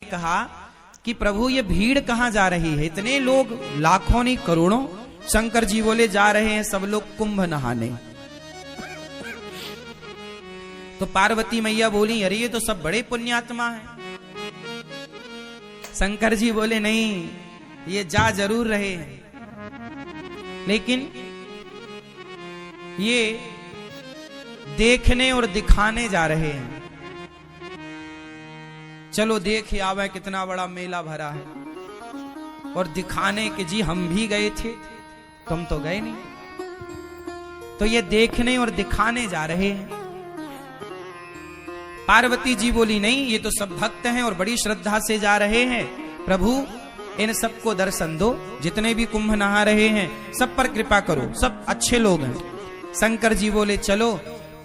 कहा कि प्रभु ये भीड़ कहां जा रही है, इतने लोग लाखों नहीं करोड़ों। शंकर जी बोले जा रहे हैं सब लोग कुंभ नहाने। तो पार्वती मैया बोली अरे ये तो सब बड़े पुण्यात्मा हैं। शंकर जी बोले नहीं, ये जा जरूर रहे हैं, लेकिन ये देखने और दिखाने जा रहे हैं। चलो देख आवे कितना बड़ा मेला भरा है, और दिखाने के जी हम भी गए थे, तुम तो गए नहीं। तो ये देखने और दिखाने जा रहे हैं। पार्वती जी बोली नहीं, ये तो सब भक्त हैं और बड़ी श्रद्धा से जा रहे हैं। प्रभु इन सबको दर्शन दो, जितने भी कुंभ नहा रहे हैं सब पर कृपा करो, सब अच्छे लोग हैं। शंकर जी बोले चलो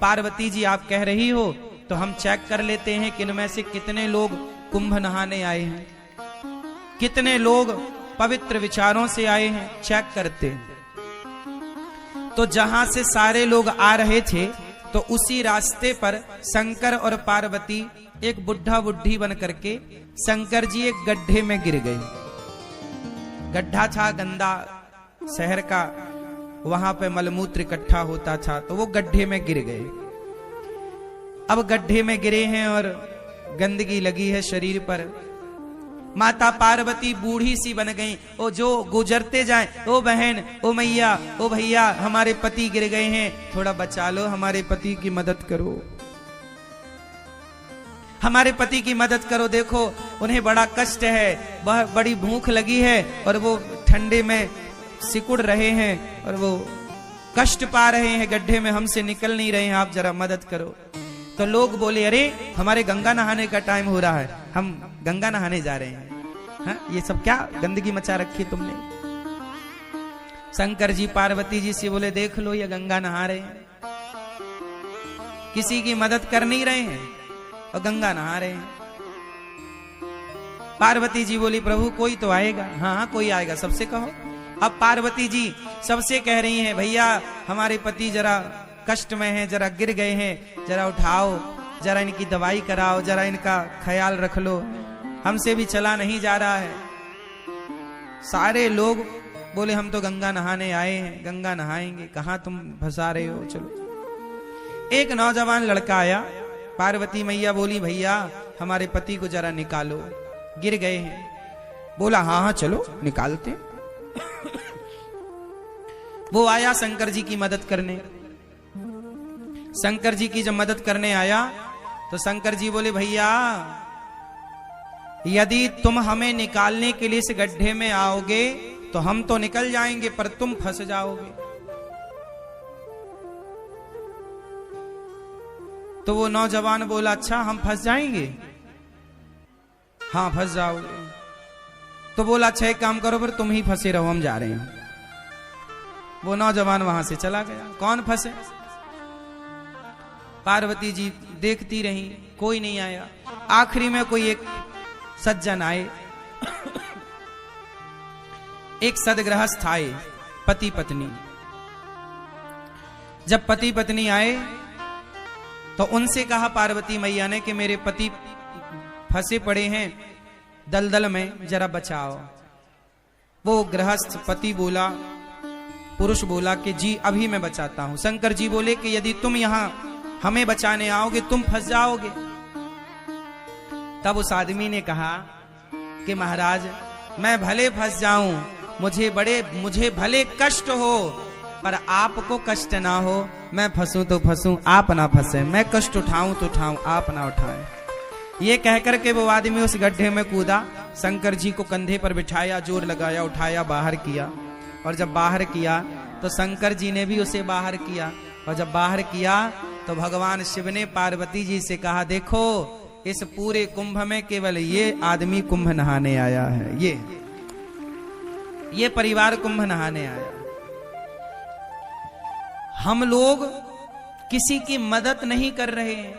पार्वती जी आप कह रही हो तो हम चेक कर लेते हैं कि इनमें से कितने लोग कुंभ नहाने आए हैं, कितने लोग पवित्र विचारों से आए हैं, चेक करते। तो जहां से सारे लोग आ रहे थे तो उसी रास्ते पर शंकर और पार्वती एक बुढ़ा बुढ़ी बन करके शंकर जी एक गड्ढे में गिर गए। गड्ढा था गंदा शहर का, वहां पे मलमूत्र इकट्ठा होता था, तो वो गड्ढे में गिर गए। अब गड्ढे में गिरे हैं और गंदगी लगी है शरीर पर। माता पार्वती बूढ़ी सी बन गई। ओ जो गुजरते जाएं, ओ बहन, ओ मैया, ओ भैया, हमारे पति गिर गए हैं, थोड़ा बचा लो, हमारे पति की मदद करो, हमारे पति की मदद करो। देखो उन्हें बड़ा कष्ट है, बड़ी भूख लगी है और वो ठंडे में सिकुड़ रहे हैं और वो कष्ट पा रहे हैं, गड्ढे में हमसे निकल नहीं रहे हैं, आप जरा मदद करो। तो लोग बोले अरे हमारे गंगा नहाने का टाइम हो रहा है, हम गंगा नहाने जा रहे हैं। हाँ, ये सब क्या गंदगी मचा रखी तुमने। शंकर जी पार्वती जी से बोले देख लो ये गंगा नहा रहे हैं, किसी की मदद कर नहीं रहे हैं और गंगा नहा रहे हैं। पार्वती जी बोली प्रभु कोई तो आएगा। हाँ हाँ कोई आएगा, सबसे कहो। अब पार्वती जी सबसे कह रही हैं भैया हमारे पति जरा कष्ट में हैं, जरा गिर गए हैं, जरा उठाओ, जरा इनकी दवाई कराओ, जरा इनका ख्याल रख लो, हमसे भी चला नहीं जा रहा है। सारे लोग बोले हम तो गंगा नहाने आए हैं, गंगा नहाएंगे, कहां तुम फंसा रहे हो, चलो। एक नौजवान लड़का आया, पार्वती मैया बोली भैया हमारे पति को जरा निकालो, गिर गए हैं। बोला हाँ हाँ चलो निकालते। वो आया शंकर जी की मदद करने। शंकर जी की जब मदद करने आया तो शंकर जी बोले भैया यदि तुम हमें निकालने के लिए इस गड्ढे में आओगे तो हम तो निकल जाएंगे, पर तुम फंस जाओगे। तो वो नौजवान बोला अच्छा हम फंस जाएंगे? हाँ फंस जाओगे। तो बोला अच्छा एक काम करो, फिर तुम ही फंसे रहो, हम जा रहे हैं। वो नौजवान वहां से चला गया। कौन फंसे? पार्वती जी देखती रही, कोई नहीं आया। आखिरी में कोई एक सज्जन आए, एक सदगृहस्थ आए, पति पत्नी। जब पति पत्नी आए तो उनसे कहा पार्वती मैया ने कि मेरे पति फंसे पड़े हैं दलदल में, जरा बचाओ। वो गृहस्थ पति बोला, पुरुष बोला कि जी अभी मैं बचाता हूं। शंकर जी बोले कि यदि तुम यहां हमें बचाने आओगे तुम फंस जाओगे। तब उस आदमी ने कहा कि महाराज मैं भले फंस जाऊं, मुझे भले कष्ट हो, पर आपको कष्ट ना हो। मैं फंसूं तो फंसूं, आप ना फंसे, मैं कष्ट उठाऊं तो उठाऊं, आप ना उठाएं। ये कहकर के वो आदमी उस गड्ढे में कूदा, शंकर जी को कंधे पर बिठाया, जोर लगाया, उठाया, बाहर किया। और जब बाहर किया तो शंकर जी ने भी उसे बाहर किया। और जब बाहर किया तो भगवान शिव ने पार्वती जी से कहा देखो इस पूरे कुंभ में केवल ये आदमी कुंभ नहाने आया है, ये परिवार कुंभ नहाने आया। हम लोग किसी की मदद नहीं कर रहे हैं,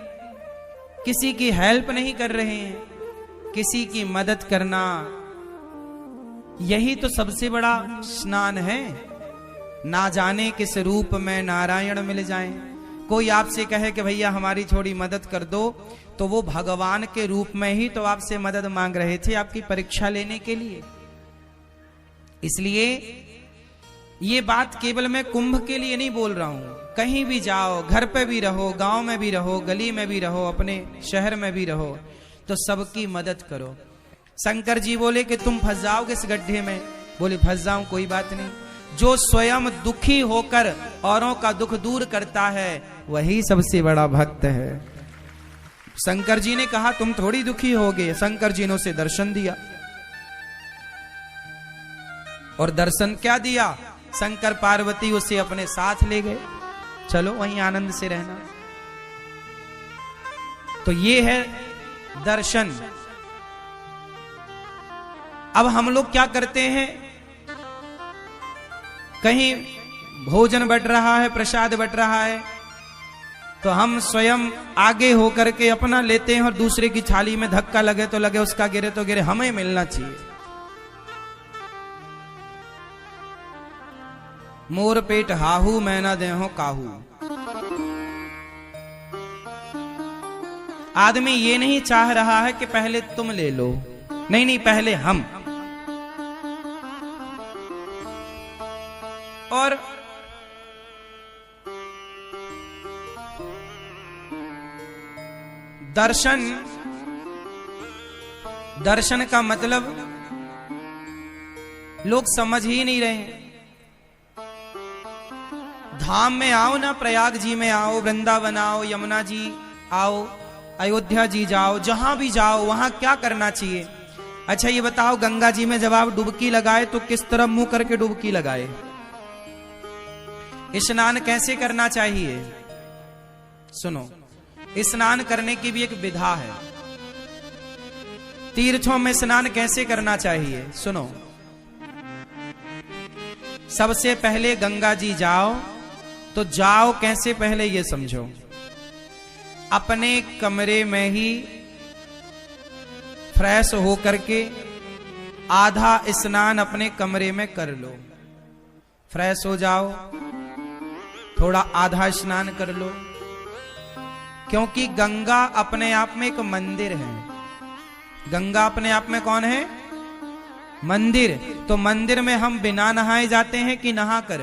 किसी की हेल्प नहीं कर रहे हैं। किसी की मदद करना यही तो सबसे बड़ा स्नान है। ना जाने किस रूप में नारायण मिल जाएं, कोई आपसे कहे कि भैया हमारी थोड़ी मदद कर दो, तो वो भगवान के रूप में ही तो आपसे मदद मांग रहे थे, आपकी परीक्षा लेने के लिए। इसलिए ये बात केवल मैं कुंभ के लिए नहीं बोल रहा हूं, कहीं भी जाओ, घर पे भी रहो, गांव में भी रहो, गली में भी रहो, अपने शहर में भी रहो, तो सबकी मदद करो। शंकर जी बोले कि तुम फंस जाओगे इस गड्ढे में, बोले फंस जाऊं कोई बात नहीं। जो स्वयं दुखी होकर औरों का दुख दूर करता है वही सबसे बड़ा भक्त है। शंकर जी ने कहा तुम थोड़ी दुखी होगे, शंकर जी ने उसे दर्शन दिया। और दर्शन क्या दिया? शंकर पार्वती उसे अपने साथ ले गए, चलो वहीं आनंद से रहना। तो ये है दर्शन। अब हम लोग क्या करते हैं, कहीं भोजन बट रहा है, प्रसाद बट रहा है, तो हम स्वयं आगे होकर के अपना लेते हैं और दूसरे की थाली में धक्का लगे तो लगे, उसका गिरे तो गिरे, हमें मिलना चाहिए। मोर पेट हाहू मैं ना देहो काहू। आदमी ये नहीं चाह रहा है कि पहले तुम ले लो, नहीं नहीं, पहले हम। और दर्शन का मतलब लोग समझ ही नहीं रहे। धाम में आओ ना, प्रयाग जी में आओ, वृंदावन आओ, यमुना जी आओ, अयोध्या जी जाओ, जहां भी जाओ वहां क्या करना चाहिए? अच्छा ये बताओ, गंगा जी में जब आप डुबकी लगाए तो किस तरफ मुंह करके डुबकी लगाए? स्नान कैसे करना चाहिए? सुनो, स्नान करने की भी एक विधा है। तीर्थों में स्नान कैसे करना चाहिए? सुनो, सबसे पहले गंगा जी जाओ, तो जाओ कैसे पहले ये समझो। अपने कमरे में ही फ्रेश होकर के आधा स्नान अपने कमरे में कर लो, फ्रेश हो जाओ, थोड़ा आधा स्नान कर लो। क्योंकि गंगा अपने आप में एक मंदिर है। गंगा अपने आप में कौन है? मंदिर। तो मंदिर में हम बिना नहाए जाते हैं कि नहा कर?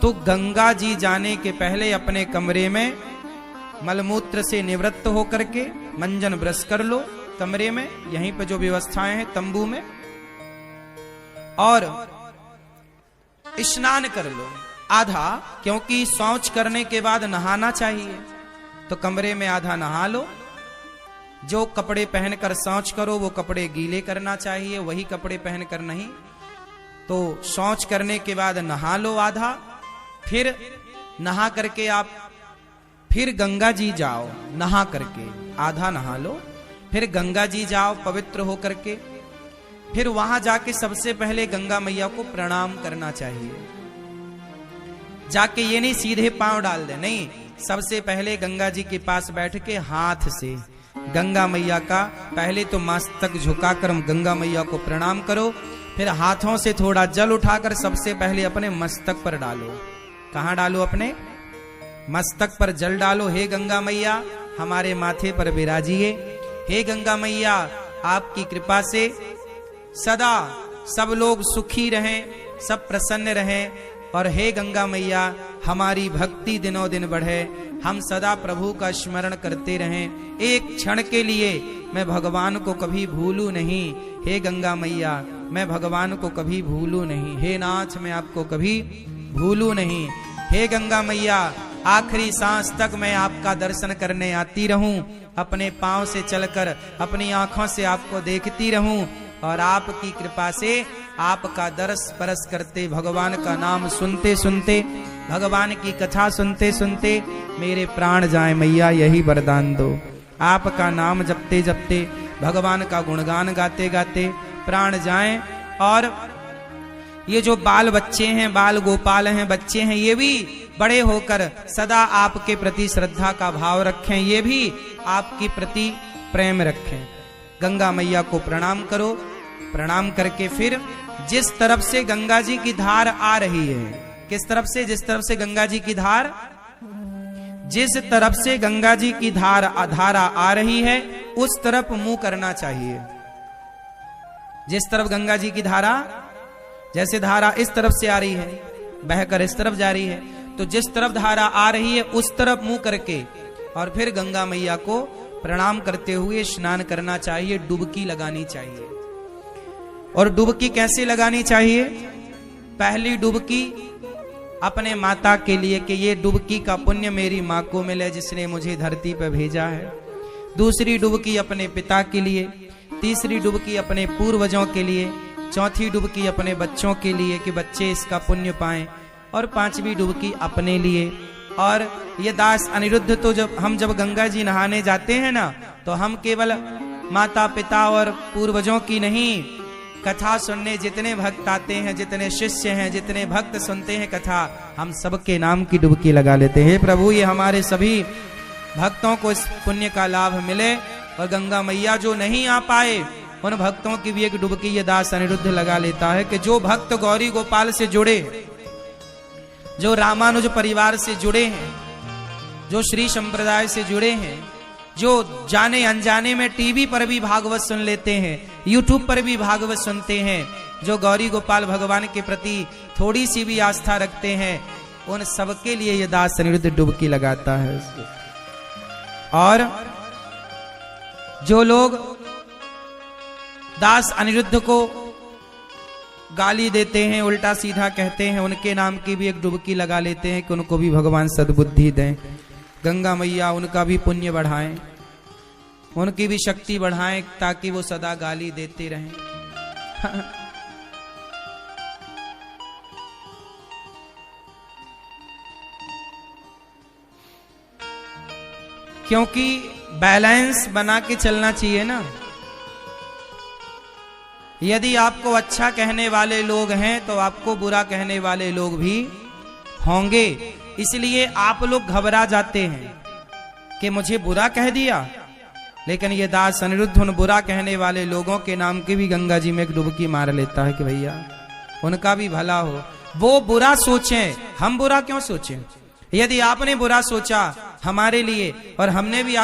तो गंगा जी जाने के पहले अपने कमरे में मलमूत्र से निवृत्त होकर के मंजन ब्रश कर लो कमरे में, यहीं पर जो व्यवस्थाएं हैं तंबू में, और स्नान कर लो आधा। क्योंकि शौच करने के बाद नहाना चाहिए, तो कमरे में आधा नहा लो। जो कपड़े पहनकर शौच करो वो कपड़े गीले करना चाहिए, वही कपड़े पहनकर नहीं। तो शौच करने के बाद नहा लो आधा, फिर नहा करके आप फिर गंगा जी जाओ, नहा करके आधा नहा लो, फिर गंगा जी जाओ पवित्र होकर के। फिर वहां जाके सबसे पहले गंगा मैया को प्रणाम करना चाहिए। जाके ये नहीं सीधे पांव डाल दे, नहीं, सबसे पहले गंगा जी के पास बैठ के हाथ से गंगा मैया का पहले तो मस्तक झुकाकर गंगा मैया को प्रणाम करो, फिर हाथों से थोड़ा जल उठाकर सबसे पहले अपने मस्तक पर डालो। कहां डालो? अपने मस्तक पर जल डालो। हे गंगा मैया हमारे माथे पर विराजिए। हे गंगा मैया आपकी कृपा से सदा सब लोग सुखी रहें, सब प्रसन्न रहें। और हे गंगा मैया हमारी भक्ति दिनों दिन बढ़े, हम सदा प्रभु का स्मरण करते रहें। एक क्षण के लिए मैं भगवान को कभी भूलूं नहीं। हे गंगा मैया मैं भगवान को कभी भूलूं नहीं। हे नाथ मैं आपको कभी भूलूं नहीं। हे गंगा मैया आखिरी सांस तक मैं आपका दर्शन करने आती रहूं, अपने पांव से चलकर अपनी आंखों से आपको देखती रहूं, और आपकी कृपा से आपका दरस परस करते, भगवान का नाम सुनते सुनते, भगवान की कथा सुनते सुनते मेरे प्राण जाए मैया, यही वरदान दो। आपका नाम जपते जपते, भगवान का गुणगान गाते गाते प्राण जाएं। और ये जो बाल बच्चे हैं, बाल गोपाल हैं, बच्चे हैं, ये भी बड़े होकर सदा आपके प्रति श्रद्धा का भाव रखें, ये भी आपके प्रति प्रेम रखें। गंगा मैया को प्रणाम करो। प्रणाम करके फिर जिस तरफ से गंगा जी की धार आ रही है, किस तरफ से? जिस तरफ से गंगा जी की धार, जिस तरफ से गंगा जी की धारा आ रही है उस तरफ मुंह करना चाहिए। जिस तरफ गंगा जी की धारा, जैसे धारा इस तरफ से आ रही है, बहकर इस तरफ जा रही है, तो जिस तरफ धारा आ रही है उस तरफ मुंह करके और फिर गंगा मैया को प्रणाम करते हुए स्नान करना चाहिए, डुबकी लगानी चाहिए। और डुबकी कैसे लगानी चाहिए? पहली डुबकी अपने माता के लिए कि ये डुबकी का पुण्य मेरी माँ को मिले जिसने मुझे धरती पर भेजा है। दूसरी डुबकी अपने पिता के लिए, तीसरी डुबकी अपने पूर्वजों के लिए, चौथी डुबकी अपने बच्चों के लिए कि बच्चे इसका पुण्य पाएं, और पांचवी डुबकी अपने लिए। और ये दास अनिरुद्ध तो जब गंगा जी नहाने जाते हैं ना, तो हम केवल माता पिता और पूर्वजों की नहीं, कथा सुनने जितने भक्त आते हैं, जितने शिष्य हैं, जितने भक्त सुनते हैं कथा, हम सबके नाम की डुबकी लगा लेते हैं। प्रभु ये हमारे सभी भक्तों को इस पुण्य का लाभ मिले, और गंगा मैया जो नहीं आ पाए उन भक्तों की भी एक डुबकी ये दास अनिरुद्ध लगा लेता है कि जो भक्त गौरी गोपाल से जुड़े, जो रामानुज परिवार से जुड़े हैं, जो श्री संप्रदाय से जुड़े हैं, जो जाने अनजाने में टीवी पर भी भागवत सुन लेते हैं, यूट्यूब पर भी भागवत सुनते हैं, जो गौरी गोपाल भगवान के प्रति थोड़ी सी भी आस्था रखते हैं, उन सबके लिए ये दास अनिरुद्ध डुबकी लगाता है। और जो लोग दास अनिरुद्ध को गाली देते हैं, उल्टा सीधा कहते हैं, उनके नाम की भी एक डुबकी लगा लेते हैं कि उनको भी भगवान सद्बुद्धि दें, गंगा मैया उनका भी पुण्य बढ़ाएं, उनकी भी शक्ति बढ़ाएं, ताकि वो सदा गाली देते रहें। क्योंकि बैलेंस बना के चलना चाहिए ना। यदि आपको अच्छा कहने वाले लोग हैं तो आपको बुरा कहने वाले लोग भी होंगे, इसलिए आप लोग घबरा जाते हैं कि मुझे बुरा कह दिया। लेकिन ये दास अनिरुद्ध उन बुरा कहने वाले लोगों के नाम की भी गंगा जी में एक डुबकी मार लेता है कि भैया उनका भी भला हो। वो बुरा सोचें, हम बुरा क्यों सोचें? यदि आपने बुरा सोचा हमारे लिए और हमने भी